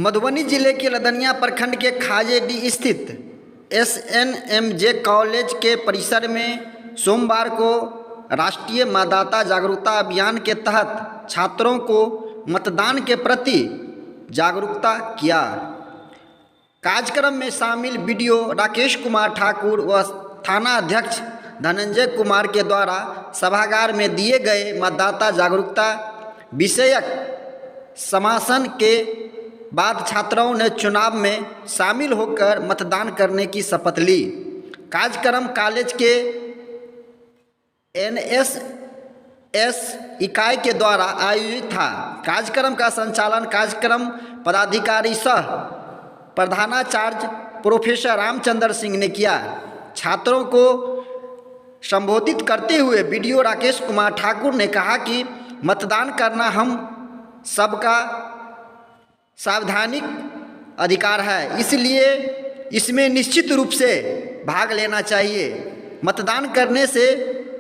मधुबनी जिले के लदनिया प्रखंड के खाजेडी स्थित SNMJ कॉलेज के परिसर में सोमवार को राष्ट्रीय मतदाता जागरूकता अभियान के तहत छात्रों को मतदान के प्रति जागरूकता किया। कार्यक्रम में शामिल BDO राकेश कुमार ठाकुर व थाना अध्यक्ष धनंजय कुमार के द्वारा सभागार में दिए गए मतदाता जागरूकता विषयक समासन के बाद छात्रों ने चुनाव में शामिल होकर मतदान करने की शपथ ली। कार्यक्रम कॉलेज के NSS इकाई के द्वारा आयोजित था। कार्यक्रम का संचालन कार्यक्रम पदाधिकारी सह प्रधानाचार्य प्रोफेसर रामचंद्र सिंह ने किया। छात्रों को संबोधित करते हुए BDO राकेश कुमार ठाकुर ने कहा कि मतदान करना हम सबका संवैधानिक अधिकार है, इसलिए इसमें निश्चित रूप से भाग लेना चाहिए। मतदान करने से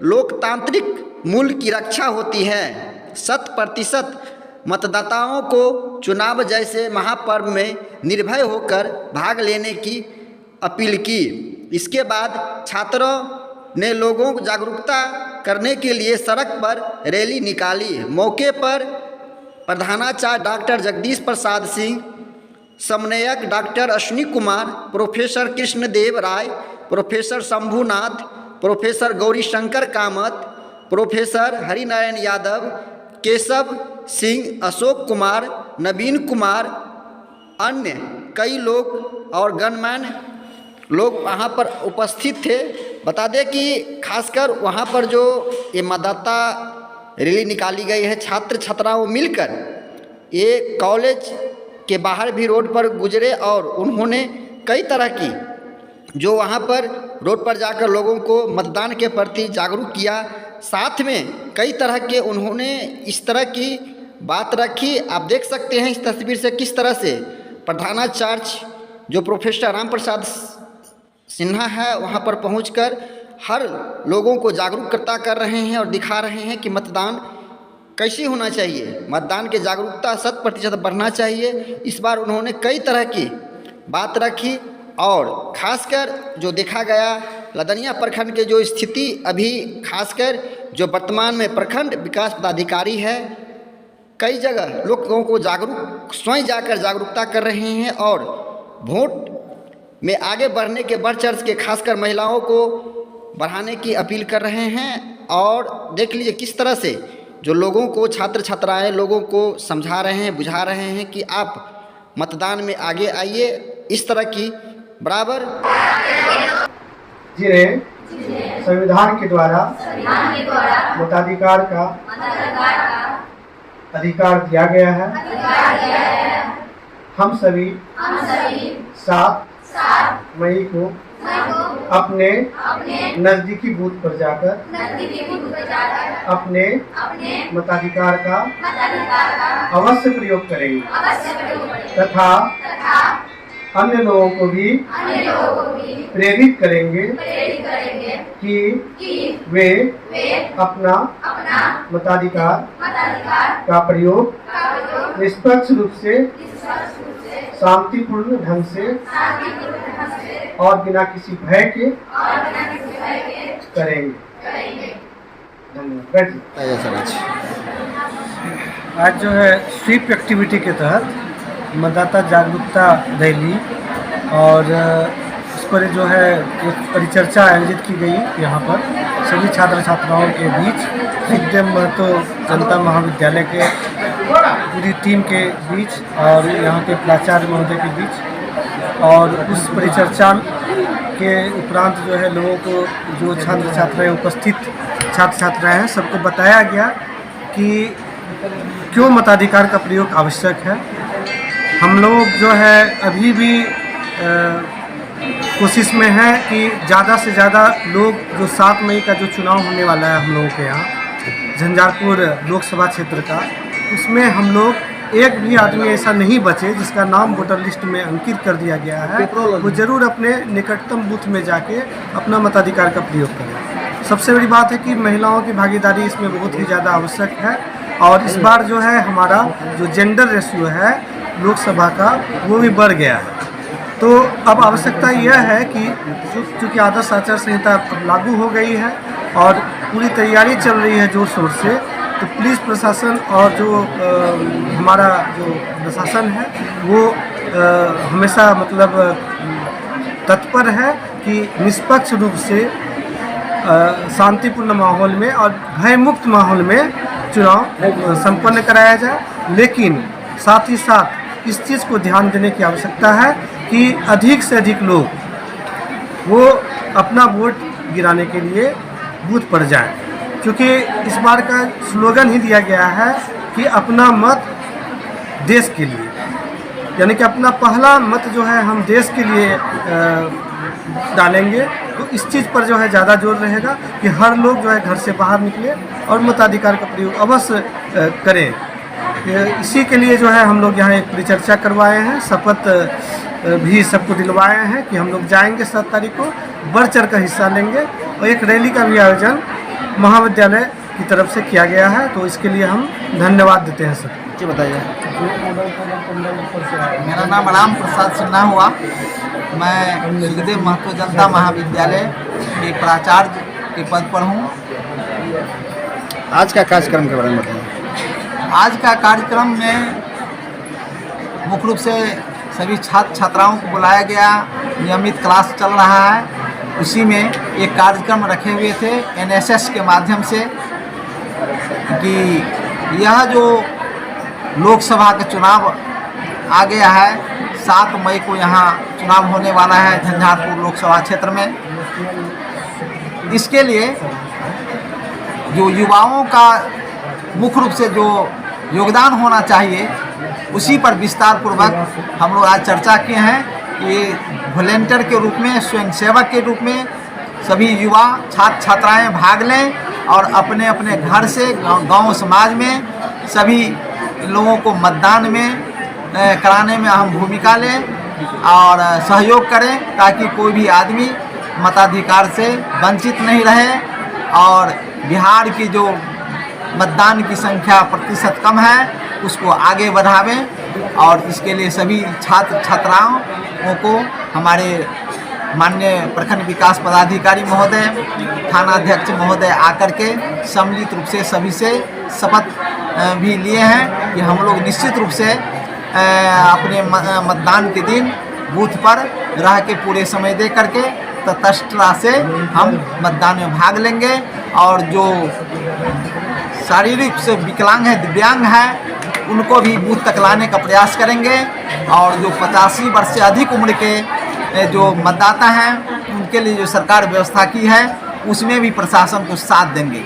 लोकतांत्रिक मूल्य की रक्षा होती है। 100% मतदाताओं को चुनाव जैसे महापर्व में निर्भय होकर भाग लेने की अपील की। इसके बाद छात्रों ने लोगों को जागरूकता करने के लिए सड़क पर रैली निकाली। मौके पर प्रधानाचार्य डॉक्टर जगदीश प्रसाद सिंह, समन्वयक doctor Ashwini Kumar, professor Krishnadev Rai, professor Shambhunath, professor Gaurishankar Kamat, professor Harinarayan Yadav, Keshav Singh, Ashok Kumar, Naveen Kumar, अन्य कई लोग और गणमान्य लोग वहाँ पर उपस्थित थे। बता दें कि खासकर वहाँ पर जो ये मतदाता रैली निकाली गई है, छात्र छात्राओं मिलकर ये कॉलेज के बाहर भी रोड पर गुजरे और उन्होंने कई तरह की जो वहाँ पर रोड पर जाकर लोगों को मतदान के प्रति जागरूक किया। साथ में कई तरह के उन्होंने इस तरह की बात रखी। आप देख सकते हैं इस तस्वीर से किस तरह से प्रधानाचार्य जो प्रोफेसर राम प्रसाद सिन्हा है वहाँ पर पहुंचकर हर लोगों को जागरूकता कर रहे हैं और दिखा रहे हैं कि मतदान कैसे होना चाहिए। मतदान की जागरूकता 100% बढ़ना चाहिए। इस बार उन्होंने कई तरह की बात रखी और खासकर जो देखा गया लदनिया प्रखंड के जो स्थिति अभी खासकर जो वर्तमान में प्रखंड विकास पदाधिकारी है कई जगह लोगों को जागरूक स्वयं जाकर जागरूकता कर रहे हैं और वोट में आगे बढ़ने के बढ़ चढ़ के खासकर महिलाओं को बढ़ाने की अपील कर रहे हैं। और देख लीजिए किस तरह से जो लोगों को छात्र छात्राएं लोगों को समझा रहे हैं, बुझा रहे हैं कि आप मतदान में आगे आइए। इस तरह की बराबर जिन्हें संविधान के द्वारा मताधिकार का अधिकार दिया गया है, हम सभी 7 मई को अपने नजदीकी बूथ पर जाकर अपने मताधिकार का अवश्य प्रयोग करेंगे तथा अन्य लोगों को भी प्रेरित करेंगे कि वे अपना मताधिकार का प्रयोग निष्पक्ष रूप से शांतिपूर्ण ढंग से और बिना किसी भय के करेंगे। धन्यवाद। आज जो है स्वीप एक्टिविटी के तहत मतदाता जागरूकता रैली और उस पर जो है एक परिचर्चा आयोजित की गई यहाँ पर सभी छात्र छात्राओं के बीच, सुखदेव महतो जनता महाविद्यालय के पूरी टीम के बीच और यहाँ के प्राचार्य महोदय के बीच। और उस परिचर्चा के उपरांत जो है लोगों को जो छात्र छात्राएँ उपस्थित छात्र छात्राएँ हैं सबको बताया गया कि क्यों मताधिकार का प्रयोग आवश्यक है। हम लोग जो है अभी भी कोशिश में है कि ज़्यादा से ज़्यादा लोग जो 7 मई का जो चुनाव होने वाला है हम लोगों के यहाँ झंझारपुर लोकसभा क्षेत्र का, उसमें हम लोग एक भी आदमी ऐसा नहीं बचे जिसका नाम वोटर लिस्ट में अंकित कर दिया गया है, वो ज़रूर अपने निकटतम बूथ में जाके अपना मताधिकार का प्रयोग करें। सबसे बड़ी बात है कि महिलाओं की भागीदारी इसमें बहुत ही ज़्यादा आवश्यक है और इस बार जो है हमारा जो जेंडर रेशियो है लोकसभा का वो भी बढ़ गया है। तो अब आवश्यकता यह है कि चूँकि आदर्श आचार संहिता अब लागू हो गई है और पूरी तैयारी चल रही है जोर शोर से, तो पुलिस प्रशासन और जो हमारा जो प्रशासन है वो हमेशा मतलब तत्पर है कि निष्पक्ष रूप से शांतिपूर्ण माहौल में और भयमुक्त माहौल में चुनाव संपन्न कराया जाए। लेकिन साथ ही साथ इस चीज़ को ध्यान देने की आवश्यकता है कि अधिक से अधिक लोग वो अपना वोट गिराने के लिए बूथ पर जाएं, क्योंकि इस बार का स्लोगन ही दिया गया है कि अपना मत देश के लिए, यानी कि अपना पहला मत जो है हम देश के लिए डालेंगे। तो इस चीज़ पर जो है ज़्यादा जोर रहेगा कि हर लोग जो है घर से बाहर निकले और मताधिकार का प्रयोग अवश्य करें। इसी के लिए जो है हम लोग यहाँ एक परिचर्चा करवाए हैं, शपथ भी सबको दिलवाए हैं कि हम लोग जाएंगे 7 तारीख को, बढ़ चढ़ कर हिस्सा लेंगे और एक रैली का भी आयोजन महाविद्यालय की तरफ से किया गया है। तो इसके लिए हम धन्यवाद देते हैं सर। जी बताइए। मेरा नाम राम प्रसाद सिन्हा हुआ। मैं सुखदेव महतो जनता महाविद्यालय के प्राचार्य के पद पर हूँ। आज का कार्यक्रम के बारे में बताइए। आज का कार्यक्रम में मुख्य रूप से सभी छात्र छात्राओं को बुलाया गया, नियमित क्लास चल रहा है। उसी में एक कार्यक्रम रखे हुए थे NSS के माध्यम से कि यह जो लोकसभा का चुनाव आ गया है, 7 मई को यहाँ चुनाव होने वाला है झंझारपुर लोकसभा क्षेत्र में। इसके लिए जो युवाओं का मुख्य रूप से जो योगदान होना चाहिए, उसी पर विस्तार पूर्वक हम लोग आज चर्चा किए हैं कि वॉलेंटियर के रूप में, स्वयंसेवक के रूप में सभी युवा छात्र छात्राएं भाग लें और अपने अपने घर से गांव समाज में सभी लोगों को मतदान में कराने में अहम भूमिका लें और सहयोग करें, ताकि कोई भी आदमी मताधिकार से वंचित नहीं रहे और बिहार की जो मतदान की संख्या प्रतिशत कम है उसको आगे बढ़ावें। और इसके लिए सभी छात्र छात्राओं को हमारे माननीय प्रखंड विकास पदाधिकारी महोदय, थाना अध्यक्ष महोदय आकर के सम्मिलित रूप से सभी से शपथ भी लिए हैं कि हम लोग निश्चित रूप से अपने मतदान के दिन बूथ पर रह के पूरे समय दे करके तटस्थता से हम मतदान में भाग लेंगे। और जो शारीरिक से विकलांग है, दिव्यांग है, उनको भी बूथ तक लाने का प्रयास करेंगे। और जो 85 वर्ष से अधिक उम्र के जो मतदाता हैं, उनके लिए जो सरकार व्यवस्था की है उसमें भी प्रशासन को साथ देंगे।